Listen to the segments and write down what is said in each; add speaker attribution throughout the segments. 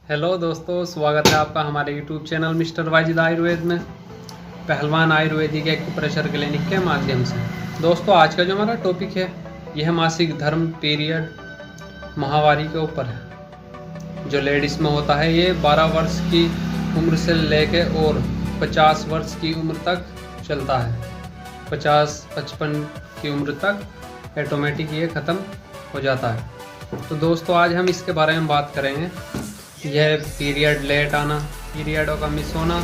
Speaker 1: Hello दोस्तों, स्वागत है आपका हमारे YouTube channel mister Wajid Ayurveda में पहलवान आयुर्वेदिक एक्यूप्रेशर क्लिनिक के माध्यम से। दोस्तों, आज का जो हमारा टॉपिक है यह मासिक धर्म पीरियड माहवारी के ऊपर है। जो लेडीज़ में होता है ये 12 वर्ष की उम्र से लेके और 50 वर्ष की उम्र तक चलता है। 50-55 की उम्र तक ऑटोमेटिक ये ख़त्म हो जाता है। तो दोस्तों, आज हम इसके बारे में बात करेंगे। यह पीरियड लेट आना, पीरियडों का मिस होना,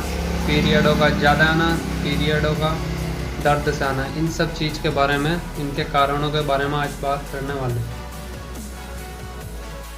Speaker 1: पीरियडों का ज़्यादा आना, पीरियडों का दर्द से आना, इन सब चीज़ के बारे में, इनके कारणों के बारे में आज बात करने वाले हैं।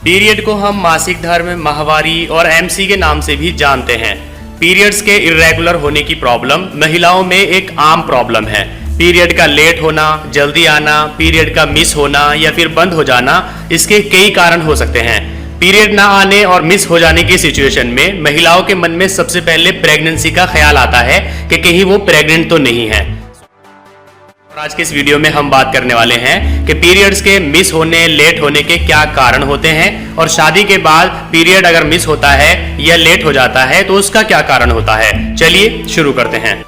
Speaker 2: पीरियड को हम मासिक धर्म, माहवारी और एमसी के नाम से भी जानते हैं। पीरियड्स के इर्रेगुलर होने की प्रॉब्लम महिलाओं में एक आम प्रॉब्लम है। पीरियड का लेट होना, जल्दी आना, पीरियड का मिस होना या फिर बंद हो जाना, इसके कई कारण हो सकते हैं। पीरियड ना आने और मिस हो जाने की सिचुएशन में महिलाओं के मन में सबसे पहले प्रेगनेंसी का ख्याल आता है कि कहीं वो प्रेग्नेंट तो नहीं है। और आज के इस वीडियो में हम बात करने वाले हैं कि पीरियड्स के मिस होने, लेट होने के क्या कारण होते हैं और शादी के बाद पीरियड अगर मिस होता है या लेट हो जाता है तो उसका क्या कारण होता है। चलिए शुरू करते हैं।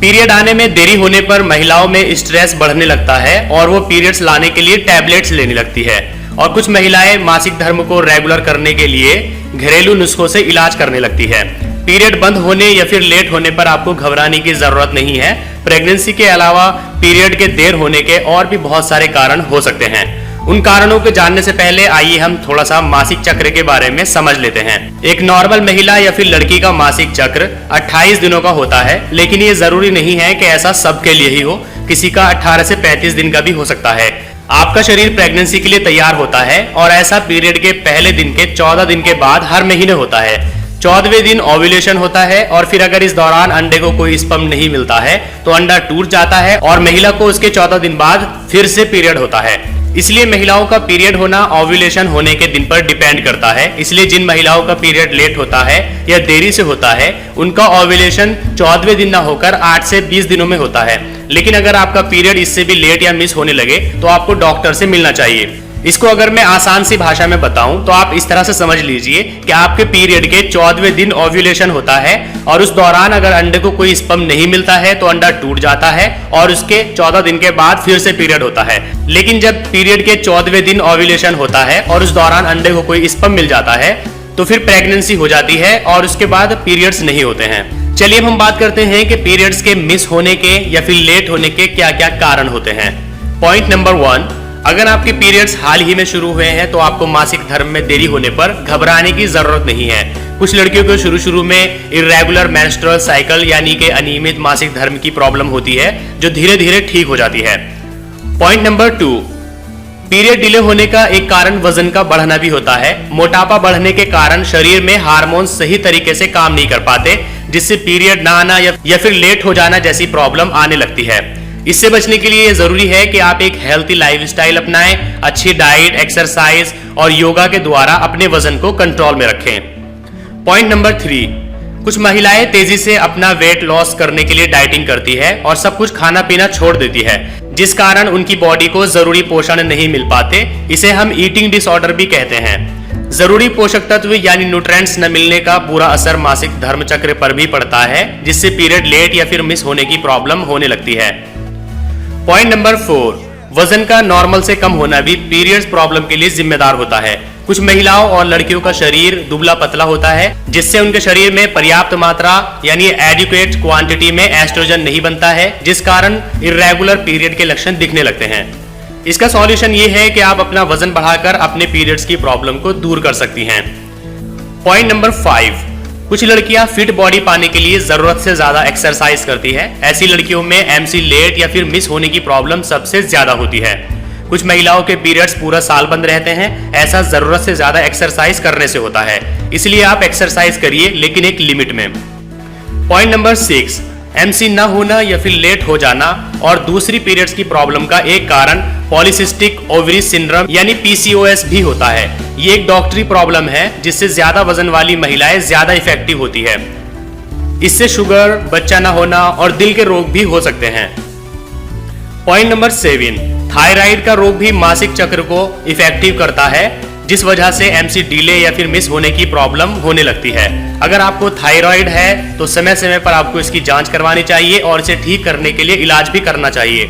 Speaker 2: पीरियड आने में देरी होने पर महिलाओं में स्ट्रेस बढ़ने लगता है और वो पीरियड्स लाने के लिए टैबलेट्स लेने लगती है। और कुछ महिलाएं मासिक धर्म को रेगुलर करने के लिए घरेलू नुस्खों से इलाज करने लगती है। पीरियड बंद होने या फिर लेट होने पर आपको घबराने की जरूरत नहीं है। प्रेगनेंसी के अलावा पीरियड के देर होने के और भी बहुत सारे कारण हो सकते हैं। उन कारणों को जानने से पहले आइए हम थोड़ा सा मासिक चक्र के बारे में समझ लेते हैं। एक नॉर्मल महिला या फिर लड़की का मासिक चक्र 28 दिनों का होता है, लेकिन ये जरूरी नहीं है कि ऐसा सबके लिए ही हो। किसी का 18 से 35 दिन का भी हो सकता है। आपका शरीर प्रेगनेंसी के लिए तैयार होता है और ऐसा पीरियड के पहले दिन के 14 दिन के बाद हर महीने होता है। 14वें दिन ओव्यूलेशन होता है और फिर अगर इस दौरान अंडे को कोई स्पर्म नहीं मिलता है तो अंडा टूट जाता है और महिला को उसके 14 दिन बाद फिर से पीरियड होता है। इसलिए महिलाओं का पीरियड होना ओव्यूलेशन होने के दिन पर डिपेंड करता है। इसलिए जिन महिलाओं का पीरियड लेट होता है या देरी से होता है उनका ओव्यूलेशन 14वें दिन ना होकर 8 से 20 दिनों में होता है। लेकिन अगर आपका पीरियड इससे भी लेट या मिस होने लगे तो आपको डॉक्टर से मिलना चाहिए। इसको अगर मैं आसान सी भाषा में बताऊं तो आप इस तरह से समझ लीजिए कि आपके पीरियड के 14वें दिन ओव्यूलेशन होता है और उस दौरान अगर अंडे को कोई स्पर्म नहीं मिलता है तो अंडा टूट जाता है और उसके 14 दिन के बाद फिर से पीरियड होता है। लेकिन जब पीरियड के 14वें दिन ओव्यूलेशन होता है और उस दौरान अंडे को कोई स्पर्म मिल जाता है तो फिर प्रेगनेंसी हो जाती है और उसके बाद पीरियड्स नहीं होते हैं। चलिए हम बात करते हैं कि पीरियड्स के मिस होने के या फिर लेट होने के क्या क्या कारण होते हैं। पॉइंट नंबर 1, अगर आपके पीरियड्स हाल ही में शुरू हुए हैं तो आपको मासिक धर्म में देरी होने पर घबराने की जरूरत नहीं है। कुछ लड़कियों को शुरू में इर्रेगुलर मेंस्ट्रुअल साइकिल यानी कि अनियमित मासिक धर्म की प्रॉब्लम होती है जो धीरे धीरे ठीक हो जाती है। पॉइंट नंबर 2, पीरियड डिले होने का एक कारण वजन का बढ़ना भी होता है। मोटापा बढ़ने के कारण शरीर में हार्मोन सही तरीके से काम नहीं कर पाते, जिससे पीरियड ना आना या फिर लेट हो जाना जैसी प्रॉब्लम आने लगती है। इससे बचने के लिए जरूरी है कि आप एक हेल्थी लाइफस्टाइल अपनाएं, अच्छी डाइट, एक्सरसाइज और योगा के द्वारा अपने वजन को कंट्रोल में रखें। पॉइंट नंबर 3, कुछ महिलाएं तेजी से अपना वेट लॉस करने के लिए डाइटिंग करती है और सब कुछ खाना पीना छोड़ देती है, जिस कारण उनकी बॉडी को जरूरी पोषण नहीं मिल पाते। इसे हम ईटिंग डिसऑर्डर भी कहते हैं। जरूरी पोषक तत्व यानी न्यूट्रिएंट्स न मिलने का बुरा असर मासिक धर्म चक्र पर भी पड़ता है, जिससे पीरियड लेट या फिर मिस होने की प्रॉब्लम होने लगती है। पॉइंट नंबर 4, वजन का नॉर्मल से कम होना भी पीरियड्स प्रॉब्लम के लिए जिम्मेदार होता है। कुछ महिलाओं और लड़कियों का शरीर दुबला पतला होता है, जिससे उनके शरीर में पर्याप्त मात्रा यानी एडिक्वेट क्वांटिटी में एस्ट्रोजन नहीं बनता है, जिस कारण इर्रेगुलर पीरियड के लक्षण दिखने लगते हैं। इसका सॉल्यूशन ये है कि आप अपना वजन बढ़ाकर अपने पीरियड्स की प्रॉब्लम को दूर कर सकती हैं। पॉइंट नंबर 5, कुछ लड़कियां फिट बॉडी पाने के लिए जरूरत से ज्यादा एक्सरसाइज करती है। ऐसी लड़कियों में एमसी लेट या फिर मिस होने की प्रॉब्लम सबसे ज्यादा होती है। कुछ महिलाओं के पीरियड्स पूरा साल बंद रहते हैं। ऐसा जरूरत से ज्यादा एक्सरसाइज करने से होता है, इसलिए आप एक्सरसाइज करिए लेकिन एक लिमिट में। पॉइंट नंबर 6, एमसी ना होना या फिर लेट हो जाना और दूसरी पीरियड्स की प्रॉब्लम का एक कारण पॉलिसिस्टिक ओवरी सिंड्रोम यानी पीसीओएस भी होता है। ये एक डॉक्टरी प्रॉब्लम है जिससे ज्यादा वजन वाली महिलाएं ज्यादा इफेक्टिव होती है। इससे शुगर, बच्चा ना होना और दिल के रोग भी हो सकते हैं। पॉइंट नंबर 7, थायराइड का रोग भी मासिक चक्र को इफेक्टिव करता है, जिस वजह से एमसी डिले या फिर मिस होने की प्रॉब्लम होने लगती है। अगर आपको थायराइड है तो समय समय पर आपको इसकी जांच करवानी चाहिए और इसे ठीक करने के लिए इलाज भी करना चाहिए।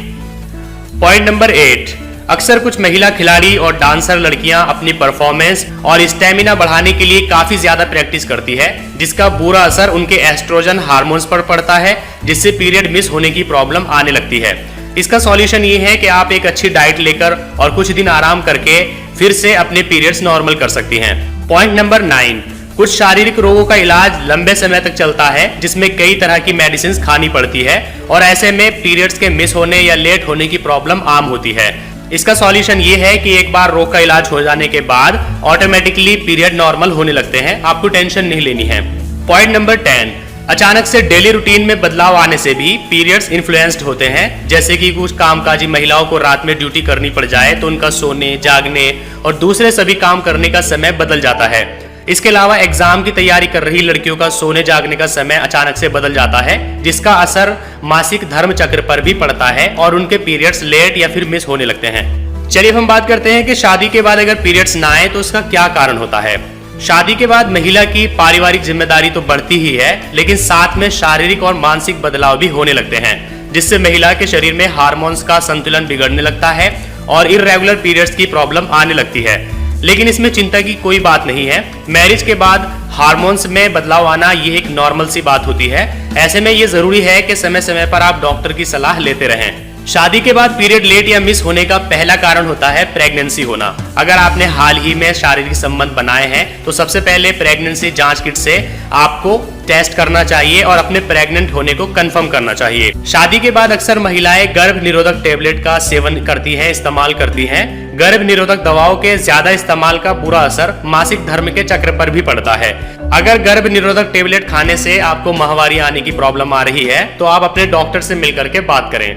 Speaker 2: पॉइंट नंबर 8, अक्सर कुछ महिला खिलाड़ी और डांसर लड़कियां अपनी परफॉर्मेंस और स्टेमिना बढ़ाने के लिए काफी ज्यादा प्रैक्टिस करती है, जिसका बुरा असर उनके एस्ट्रोजन हार्मोन्स पर पड़ता है, जिससे पीरियड मिस होने की प्रॉब्लम आने लगती है। इसका सॉल्यूशन ये है कि आप एक अच्छी डाइट लेकर और कुछ दिन आराम करके फिर से अपने पीरियड्स नॉर्मल कर सकती हैं। पॉइंट नंबर 9, कुछ शारीरिक रोगों का इलाज लंबे समय तक चलता है, जिसमें कई तरह की मेडिसिन खानी पड़ती है और ऐसे में पीरियड्स के मिस होने या लेट होने की प्रॉब्लम आम होती है। इसका सॉल्यूशन ये है कि एक बार रोग का इलाज हो जाने के बाद ऑटोमेटिकली पीरियड नॉर्मल होने लगते हैं, आपको टेंशन नहीं लेनी है। पॉइंट नंबर 10, अचानक से डेली रूटीन में बदलाव आने से भी पीरियड्स इन्फ्लुएंस्ड होते हैं, जैसे कि कुछ कामकाजी महिलाओं को रात में ड्यूटी करनी पड़ जाए तो उनका सोने, जागने और दूसरे सभी काम करने का समय बदल जाता है। इसके अलावा एग्जाम की तैयारी कर रही लड़कियों का सोने जागने का समय अचानक से बदल जाता है, जिसका असर मासिक धर्म चक्र पर भी पड़ता है और उनके पीरियड्स लेट या फिर मिस होने लगते हैं। चलिए हम बात करते हैं कि शादी के बाद अगर पीरियड्स ना आए तो उसका क्या कारण होता है। शादी के बाद महिला की पारिवारिक जिम्मेदारी तो बढ़ती ही है, लेकिन साथ में शारीरिक और मानसिक बदलाव भी होने लगते हैं, जिससे महिला के शरीर में हार्मोन्स का संतुलन बिगड़ने लगता है और इर्रेगुलर पीरियड्स की प्रॉब्लम आने लगती है। लेकिन इसमें चिंता की कोई बात नहीं है। मैरिज के बाद हार्मोन्स में बदलाव आना ये एक नॉर्मल सी बात होती है। ऐसे में ये जरूरी है कि समय समय पर आप डॉक्टर की सलाह लेते रहें। शादी के बाद पीरियड लेट या मिस होने का पहला कारण होता है प्रेगनेंसी होना। अगर आपने हाल ही में शारीरिक संबंध बनाए हैं तो सबसे पहले प्रेगनेंसी जांच किट से आपको टेस्ट करना चाहिए और अपने प्रेग्नेंट होने को कंफर्म करना चाहिए। शादी के बाद अक्सर महिलाएं गर्भ निरोधक टेबलेट का सेवन करती हैं, इस्तेमाल करती हैं। गर्भ निरोधक दवाओं के ज्यादा इस्तेमाल का बुरा असर मासिक धर्म के चक्र पर भी पड़ता है। अगर गर्भ निरोधक टेबलेट खाने से आपको माहवारी आने की प्रॉब्लम आ रही है तो आप अपने डॉक्टर से मिलकर के बात करें।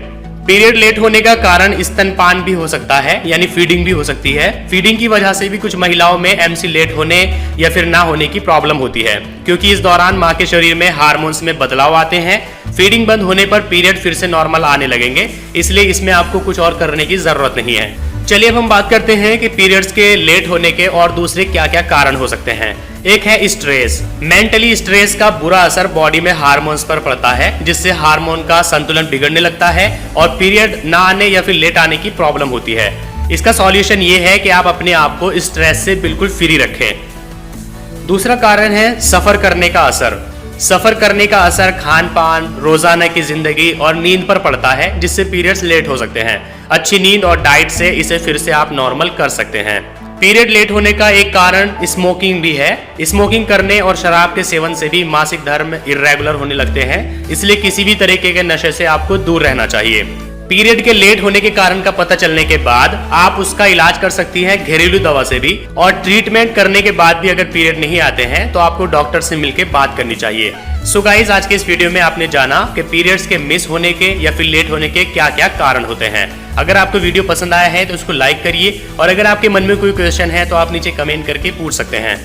Speaker 2: पीरियड लेट होने का कारण स्तनपान भी हो सकता है, यानी फीडिंग भी हो सकती है। फीडिंग की वजह से भी कुछ महिलाओं में एमसी लेट होने या फिर ना होने की प्रॉब्लम होती है, क्योंकि इस दौरान मां के शरीर में हार्मोन्स में बदलाव आते हैं। फीडिंग बंद होने पर पीरियड फिर से नॉर्मल आने लगेंगे, इसलिए इसमें आपको कुछ और करने की जरूरत नहीं है। चलिए अब हम बात करते हैं कि पीरियड्स के लेट होने के और दूसरे क्या क्या कारण हो सकते हैं। एक है स्ट्रेस। मेंटली स्ट्रेस का बुरा असर बॉडी में हार्मोन्स पर पड़ता है, जिससे हार्मोन का संतुलन बिगड़ने लगता है और पीरियड ना आने या फिर लेट आने की प्रॉब्लम होती है। इसका सॉल्यूशन ये है कि आप अपने आप को स्ट्रेस से बिल्कुल फ्री रखें। दूसरा कारण है सफर करने का असर। सफर करने का असर खान पान, रोजाना की जिंदगी और नींद पर पड़ता है, जिससे पीरियड्स लेट हो सकते हैं। अच्छी नींद और डाइट से इसे फिर से आप नॉर्मल कर सकते हैं। पीरियड लेट होने का एक कारण स्मोकिंग भी है। स्मोकिंग करने और शराब के सेवन से भी मासिक धर्म इर्रेगुलर होने लगते हैं, इसलिए किसी भी तरीके के नशे से आपको दूर रहना चाहिए। पीरियड के लेट होने के कारण का पता चलने के बाद आप उसका इलाज कर सकती हैं घरेलू दवा से भी, और ट्रीटमेंट करने के बाद भी अगर पीरियड नहीं आते हैं तो आपको डॉक्टर से मिलकर बात करनी चाहिए। सो गाइस, आज के इस वीडियो में आपने जाना कि पीरियड्स के मिस होने के या फिर लेट होने के क्या क्या कारण होते हैं। अगर आपको वीडियो पसंद आया है तो उसको लाइक करिए, और अगर आपके मन में कोई क्वेश्चन है तो आप नीचे कमेंट करके पूछ सकते हैं।